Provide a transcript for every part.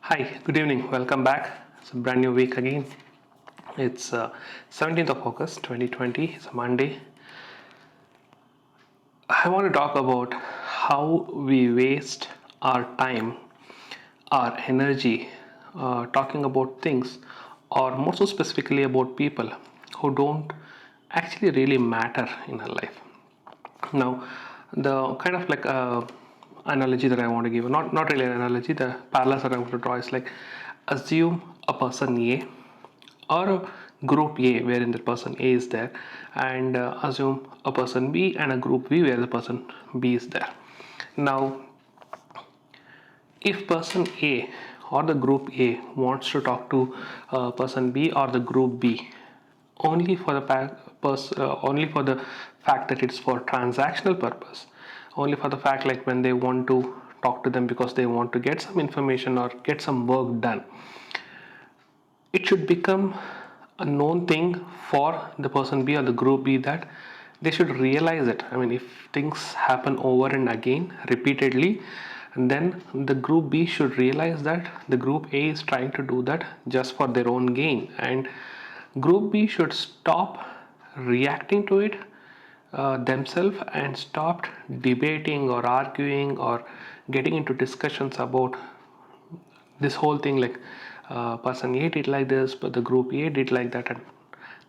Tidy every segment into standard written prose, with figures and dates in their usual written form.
Hi, good evening. Welcome back. It's a brand new week again. It's 17th of August 2020. It's a Monday. I want to talk about how we waste our time, our energy, talking about things, or more so specifically about people who don't actually really matter in our life. Now, the kind of like analogy that I want to give, not really an analogy, the parallels that I want to draw is like assume a person A or a group A wherein the person A is there, and assume a person B and a group B where the person B is there. Now, if person A or the group A wants to talk to person B or the group B only for the only for the fact that it's for transactional purpose, only for the fact like when they want to talk to them because they want to get some information or get some work done, it should become a known thing for the person B or the group B that they should realize it. I mean, if things happen over and again repeatedly, and then the group B should realize that the group A is trying to do that just for their own gain, and group B should stop reacting to it themselves and stopped debating or arguing or getting into discussions about this whole thing like person A did like this but the group A did like that, and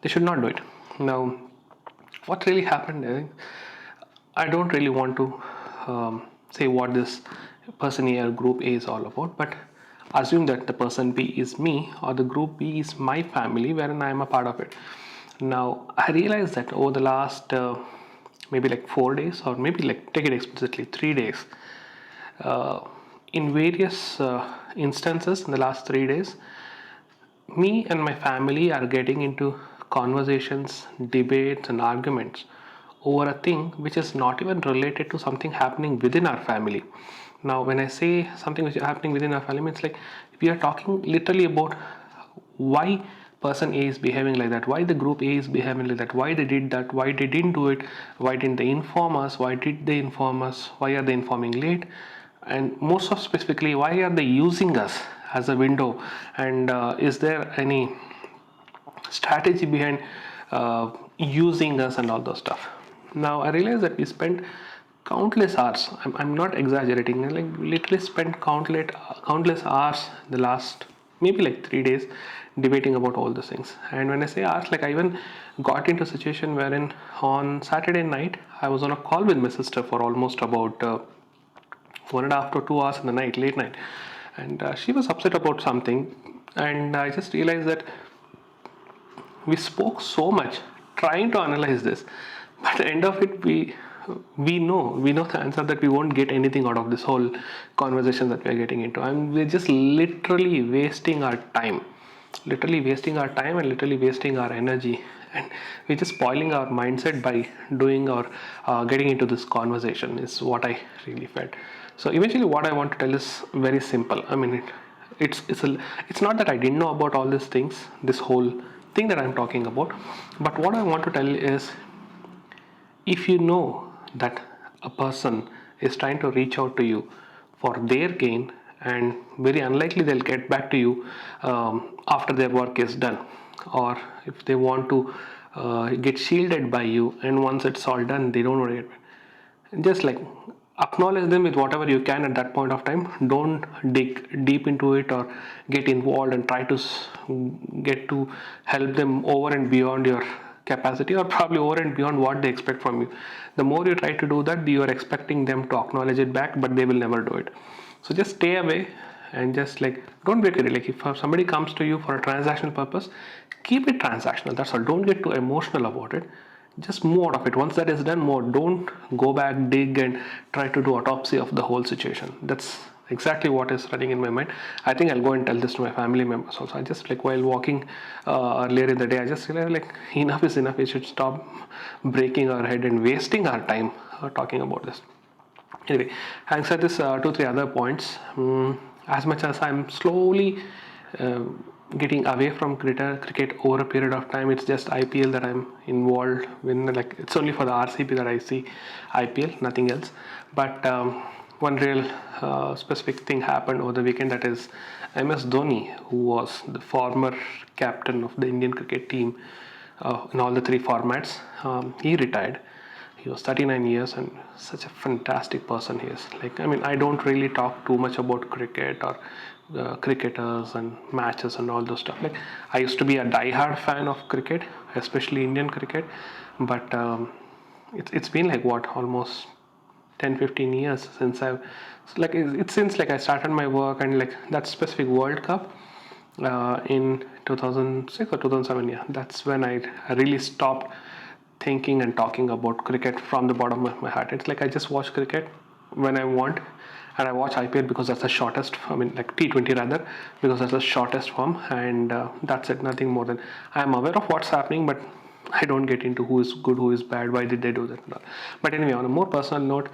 they should not do it. Now, what really happened, I don't really want to say what this person A or group A is all about, but assume that the person B is me or the group B is my family wherein I am a part of it. Now, I realized that over the last maybe like 4 days, or maybe like take it explicitly 3 days, in various instances in the last 3 days, me and my family are getting into conversations, debates, and arguments over a thing which is not even related to something happening within our family. Now, when I say something which is happening within our family, it's like we are talking literally about why person A is behaving like that, why the group A is behaving like that, why they did that, why they didn't do it, why didn't they inform us, why did they inform us, why are they informing late, and most of specifically why are they using us as a window, and is there any strategy behind using us and all those stuff. Now I realize that we spent countless hours, I'm not exaggerating, like literally spent countless hours the last maybe like 3 days debating about all those things. And when I say hours, like I even got into a situation wherein on Saturday night I was on a call with my sister for almost about 1.5 to 2 hours in the night, late night, and she was upset about something, and I just realized that we spoke so much trying to analyze this, but at the end of it, we know the answer that we won't get anything out of this whole conversation that we are getting into, and we're just literally wasting our time, and literally wasting our energy, and we're just spoiling our mindset by doing or getting into this conversation is what I really felt. So eventually what I want to tell is very simple. I mean, it's not that I didn't know about all these things, this whole thing that I'm talking about, but what I want to tell is, if you know that a person is trying to reach out to you for their gain, and very unlikely they'll get back to you after their work is done, or if they want to get shielded by you, and once it's all done they don't want to get back, just like acknowledge them with whatever you can at that point of time. Don't dig deep into it or get involved and try to get to help them over and beyond your capacity, or probably over and beyond what they expect from you. The more you try to do that, you are expecting them to acknowledge it back, but they will never do it. So just stay away and just like don't break it. Like if somebody comes to you for a transactional purpose, keep it transactional, that's all. Don't get too emotional about it, just move out of it. Once that is done, more, don't go back, dig and try to do autopsy of the whole situation. That's exactly what is running in my mind. I think I'll go and tell this to my family members also. I just like while walking earlier in the day, I just realized like enough is enough. We should stop breaking our head and wasting our time talking about this. Anyway, having said this, 2 3 other points. As much as I'm slowly uh, getting away from cricket over a period of time, it's just IPL that I'm involved in. Like it's only for the RCB that I see IPL, nothing else. But one real specific thing happened over the weekend. That is, MS Dhoni, who was the former captain of the Indian cricket team in all the three formats, he retired. He was 39 years and such a fantastic person he is. Like, I mean, I don't really talk too much about cricket or cricketers and matches and all those stuff. Like, I used to be a die-hard fan of cricket, especially Indian cricket, but it's been like what, almost 10-15 years since I've, like, it's since like I started my work, and like that specific World Cup in 2006 or 2007, yeah, that's when I really stopped thinking and talking about cricket from the bottom of my heart. It's like I just watch cricket when I want, and I watch IPL because that's the shortest, I mean like T20 rather, because that's the shortest form, and that's it, nothing more than. I'm aware of what's happening, but I don't get into who is good, who is bad, why did they do that. But anyway, on a more personal note,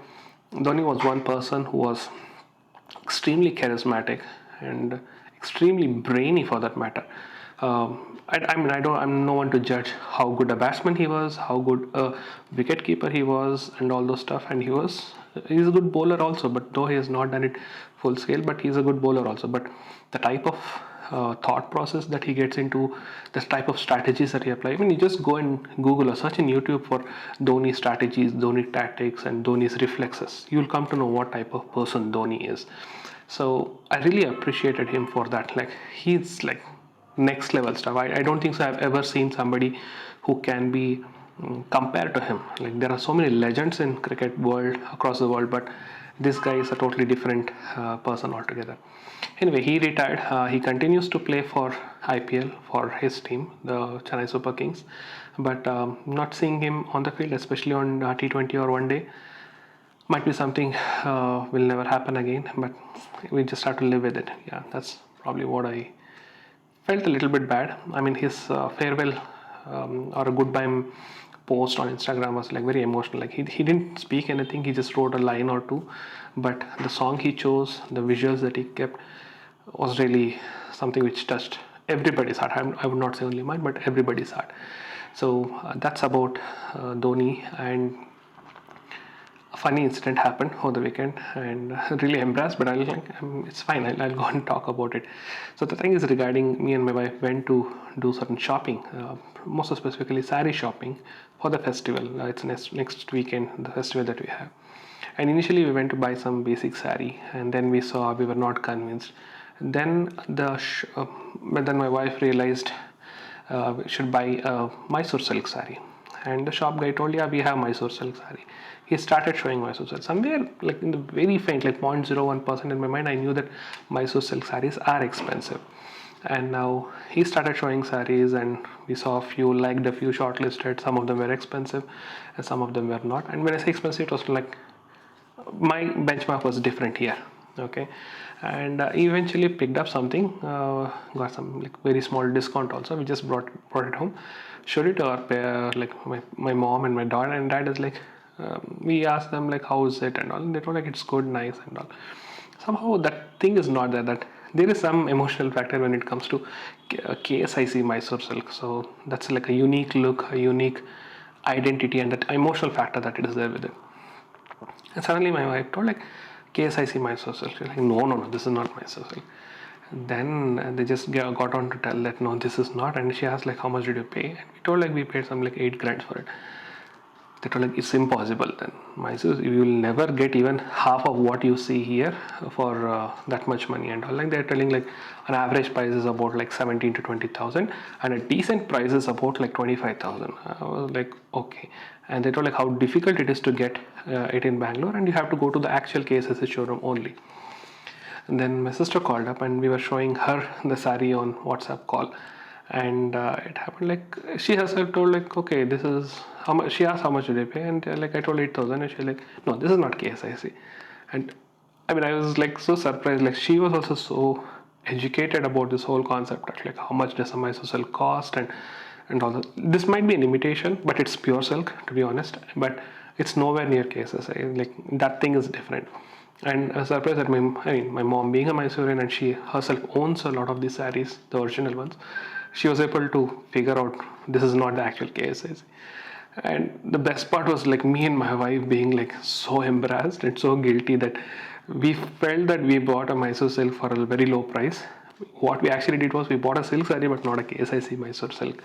Dhoni was one person who was extremely charismatic and extremely brainy, for that matter. I mean, I'm no one to judge how good a batsman he was, how good a wicket keeper he was, and all those stuff. And he's a good bowler also. But though he has not done it full scale, but he's a good bowler also. But the type of thought process that he gets into, the type of strategies that he applies. I mean, you just go and Google or search in YouTube for Dhoni strategies, Dhoni tactics, and Dhoni's reflexes. You'll come to know what type of person Dhoni is. So I really appreciated him for that. Like, he's like next level stuff. I don't think so I've ever seen somebody who can be compared to him. Like, there are so many legends in cricket world across the world, but this guy is a totally different person altogether. Anyway, he retired. He continues to play for IPL for his team, the Chennai Super Kings, but not seeing him on the field, especially on T20 or one day, might be something will never happen again. But we just have to live with it. Yeah, that's probably what I felt a little bit bad. I mean, his farewell or a goodbye post on Instagram was like very emotional. Like, he didn't speak anything, he just wrote a line or two, but the song he chose, the visuals that he kept, was really something which touched everybody's heart. I would not say only mine, but everybody's heart. So that's about Dhoni. And a funny incident happened over the weekend, and really embarrassed, but it's fine. I'll go and talk about it. So the thing is, regarding me and my wife went to do certain shopping, most specifically sari shopping for the festival. It's next weekend, the festival that we have. And initially we went to buy some basic sari, and then we saw we were not convinced. Then but then my wife realized we should buy a Mysore silk sari, and the shop guy told, yeah, we have Mysore silk sari. He started showing Mysore silk. Somewhere like in the very faint, like 0.01% in my mind, I knew that Mysore silk saris are expensive. And now he started showing saris, and we saw a few, liked a few, shortlisted. Some of them were expensive and some of them were not. And when I say expensive, it was like my benchmark was different here. Okay. And eventually picked up something, got some like very small discount also. We just brought it home, showed it to our pair, like my mom and my dad, and dad is like, we asked them like, how is it and all, and they told like it's good, nice and all. Somehow that thing is not there, that there is some emotional factor when it comes to KSIC Mysore silk. So that's like a unique look, a unique identity, and that emotional factor that it is there with it. And suddenly my wife told like, KSIC Mysore silk. She's like, no, this is not Mysore silk. Then they just got on to tell that no, this is not. And she asked like, how much did you pay? And we told like we paid some like 8 grand for it. They told like, it's impossible. Then Mysore, you will never get even half of what you see here for that much money. And all, like, they're telling like an average price is about like 17 to 20,000, and a decent price is about like 25,000. I was like, okay. And they told like how difficult it is to get it in Bangalore, and you have to go to the actual KSS showroom only. And then my sister called up, and we were showing her the sari on WhatsApp call, and it happened like she herself told like, okay, this is how much. She asked how much did they pay, and like I told 8,000, and she like, no, this is not KSIC. And I mean, I was like so surprised. Like, she was also so educated about this whole concept of like how much does a Mysore silk cost, and all that. This might be an imitation, but it's pure silk, to be honest. But it's nowhere near KSIC. Like, that thing is different. And I was surprised that my mom being a Mysorean, and she herself owns a lot of these saris, the original ones, she was able to figure out this is not the actual KSIC. And the best part was like me and my wife being like so embarrassed and so guilty that We felt that we bought a Mysore silk for a very low price. What we actually did was we bought a silk saree, but not a KSIC Mysore silk.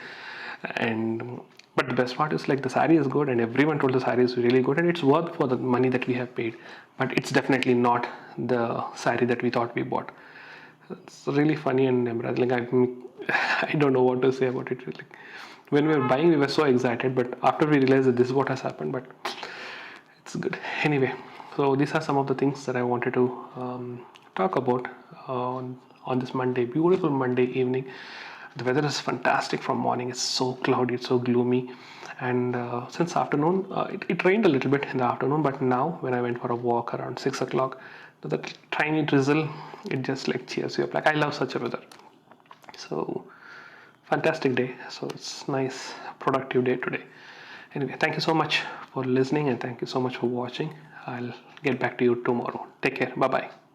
And but the best part is like the saree is good, and everyone told the saree is really good, and it's worth for the money that we have paid. But it's definitely not the saree that we thought we bought. It's really funny and embarrassing. Like I don't know what to say about it. Like when we were buying, we were so excited, but after we realized that this is what has happened, but it's good anyway. So these are some of the things that I wanted to talk about on this Monday, beautiful Monday evening. The weather is fantastic from morning. It's so cloudy, it's so gloomy, and since afternoon it rained a little bit in the afternoon, but now when I went for a walk around 6 o'clock, the tiny drizzle, it just like cheers you up. Like I love such a weather. So fantastic day. So it's nice, productive day today. Anyway, thank you so much for listening, and thank you so much for watching. I'll get back to you tomorrow. Take care. Bye bye.